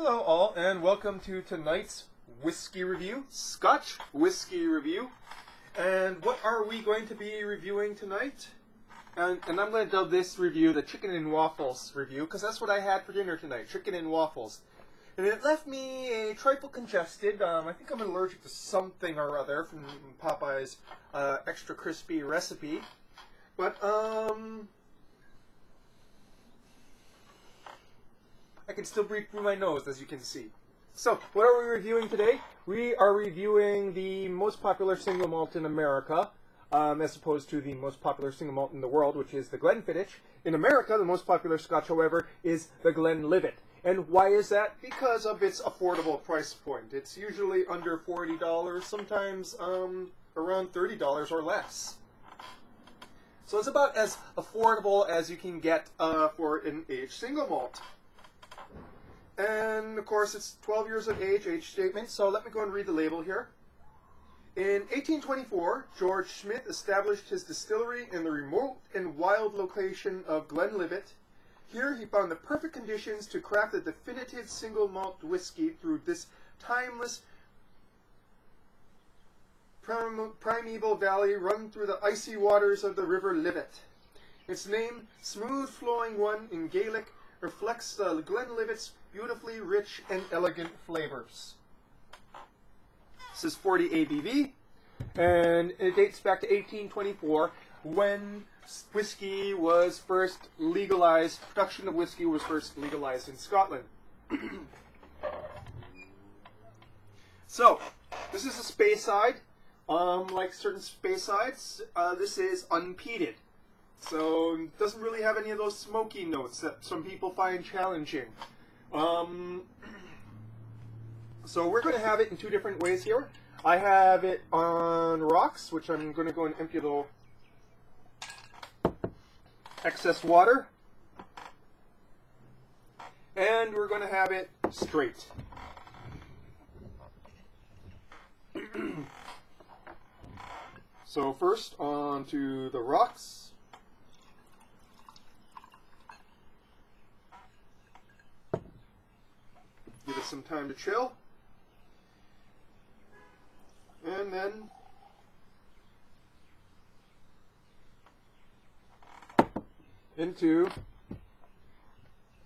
Hello all, and welcome to tonight's whiskey review, Scotch whiskey review. And what are we going to be reviewing tonight? And I'm going to dub this review the chicken and waffles review, because that's what I had for dinner tonight, chicken and waffles. And it left me a trifle congested. I think I'm allergic to something or other from Popeye's extra crispy recipe. But, I can still breathe through my nose, as you can see. So, what are we reviewing today? We are reviewing the most popular single malt in America, as opposed to the most popular single malt in the world, which is the Glenfiddich. In America, the most popular Scotch, however, is the Glenlivet. And why is that? Because of its affordable price point. It's usually under $40, sometimes around $30 or less. So it's about as affordable as you can get for an aged single malt. And, of course, it's 12 years of age statement, so let me go and read the label here. In 1824, George Smith established his distillery in the remote and wild location of Glenlivet. Here he found the perfect conditions to craft a definitive single malt whiskey through this timeless primeval valley run through the icy waters of the River Livet. Its name, smooth flowing one in Gaelic, reflects the Glenlivet's beautifully rich and elegant flavors. This is 40 ABV, and it dates back to 1824 when whiskey was first legalized, production of whiskey was first legalized in Scotland. So, this is a Speyside. Like certain Speysides, this is unpeated. So, it doesn't really have any of those smoky notes that some people find challenging. So we're going to have it in two different ways here. I have it on rocks, which I'm going to go and empty a little excess water. And we're going to have it straight. So first, onto the rocks. Give it some time to chill. And then into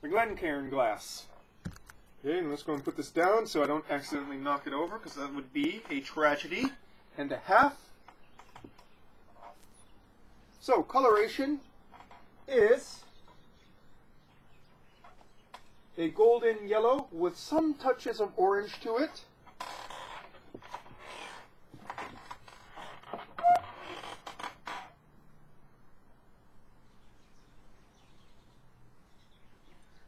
the Glencairn glass. Okay, and let's go and put this down so I don't accidentally knock it over, because that would be a tragedy and a half. So, coloration is a golden yellow with some touches of orange to it.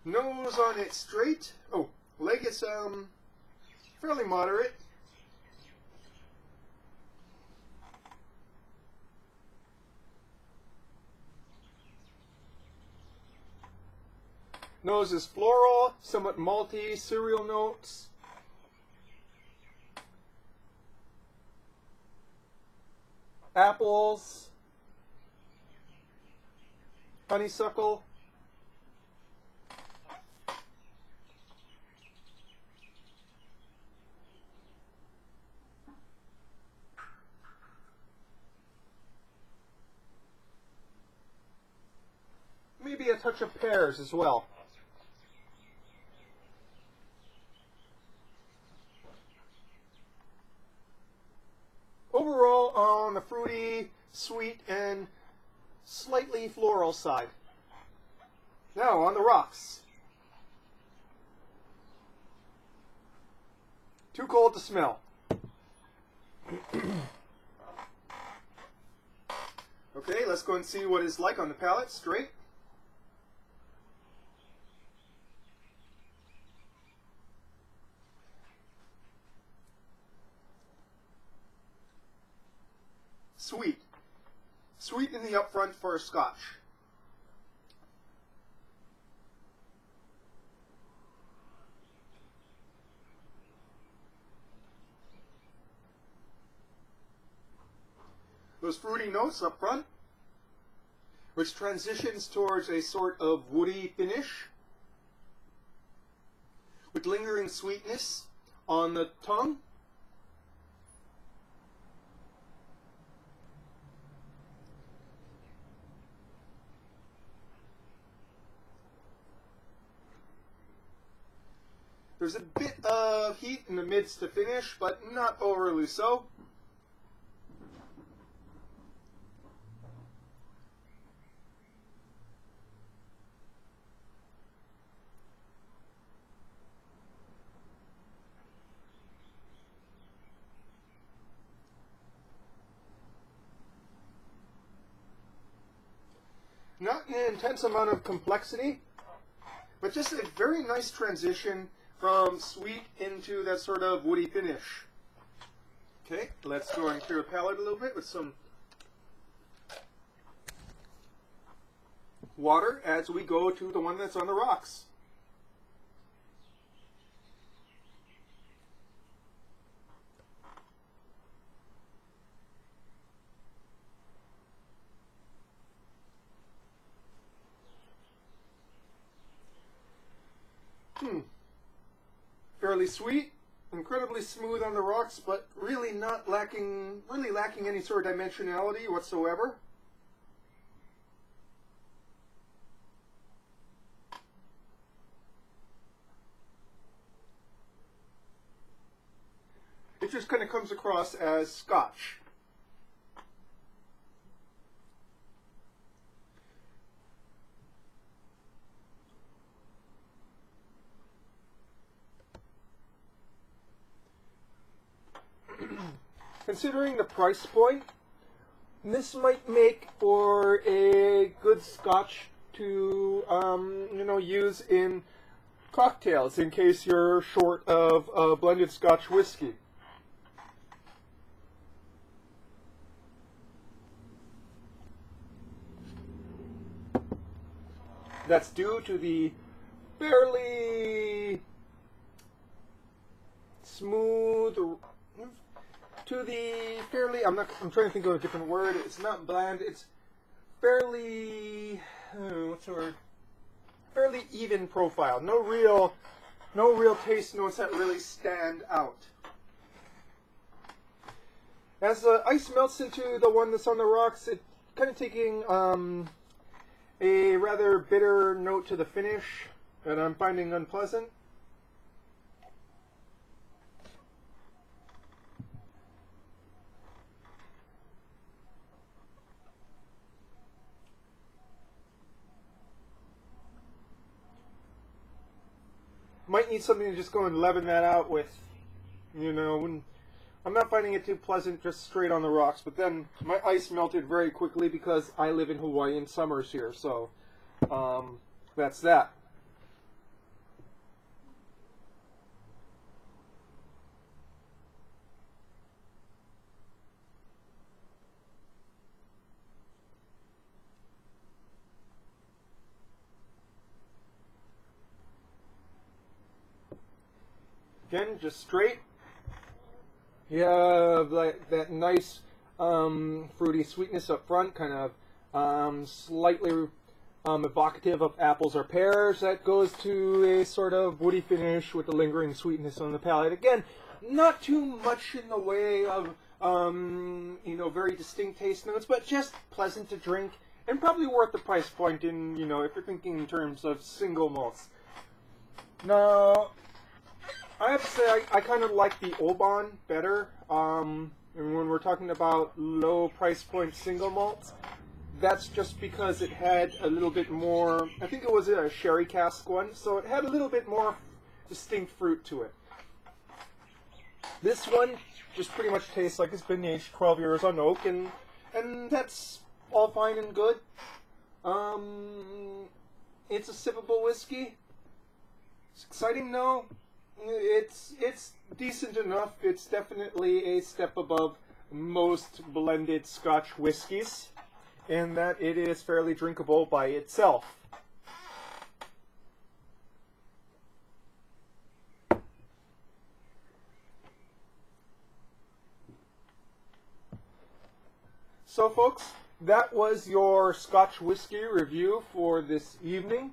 Nose on it straight. Oh, leg is fairly moderate. Nose is floral, somewhat malty, cereal notes. Apples. Honeysuckle. Maybe a touch of pears as well. Overall, on the fruity, sweet, and slightly floral side. Now, on the rocks. Too cold to smell. Okay, let's go and see what it's like on the palate, straight. Sweet. Sweet in the upfront for a Scotch. Those fruity notes up front, which transitions towards a sort of woody finish, with lingering sweetness on the tongue. There's a bit of heat in the midst to finish, but not overly so. Not an intense amount of complexity, but just a very nice transition from sweet into that sort of woody finish. Okay, let's go and clear the palate a little bit with some water as we go to the one that's on the rocks. Fairly sweet, incredibly smooth on the rocks, but really lacking any sort of dimensionality whatsoever. It just kind of comes across as Scotch. Considering the price point, this might make for a good Scotch to use in cocktails in case you're short of blended Scotch whiskey. That's due to the fairly smooth, I'm trying to think of a different word. It's not bland. It's fairly, what's the word? Fairly even profile. No real taste notes that really stand out. As the ice melts into the one that's on the rocks, it's kind of taking a rather bitter note to the finish that I'm finding unpleasant. Might need something to just go and leaven that out with, I'm not finding it too pleasant just straight on the rocks, but then my ice melted very quickly because I live in Hawaiian summers here, so that's that. Again, just straight. You have like that nice fruity sweetness up front, kind of slightly evocative of apples or pears. That goes to a sort of woody finish with the lingering sweetness on the palate. Again, not too much in the way of very distinct taste notes, but just pleasant to drink and probably worth the price point in if you're thinking in terms of single malts. Now, I have to say, I kind of like the Oban better. And when we're talking about low price point single malts, that's just because it had a little bit more, I think it was a sherry cask one, so it had a little bit more distinct fruit to it. This one just pretty much tastes like it's been aged 12 years on oak, and that's all fine and good. It's a sippable whiskey. It's exciting, no. It's decent enough. It's definitely a step above most blended Scotch whiskies in that it is fairly drinkable by itself. So folks, that was your Scotch whiskey review for this evening.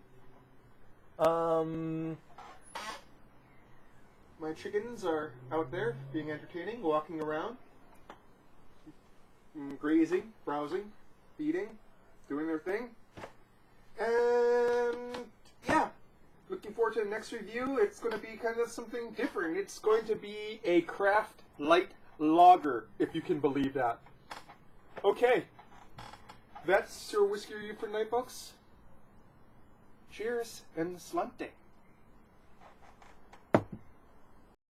My chickens are out there being entertaining, walking around, grazing, browsing, feeding, doing their thing. And yeah, looking forward to the next review. It's going to be kind of something different. It's going to be a craft light lager, if you can believe that. Okay, that's your whiskey review for tonight, folks. Cheers and slante.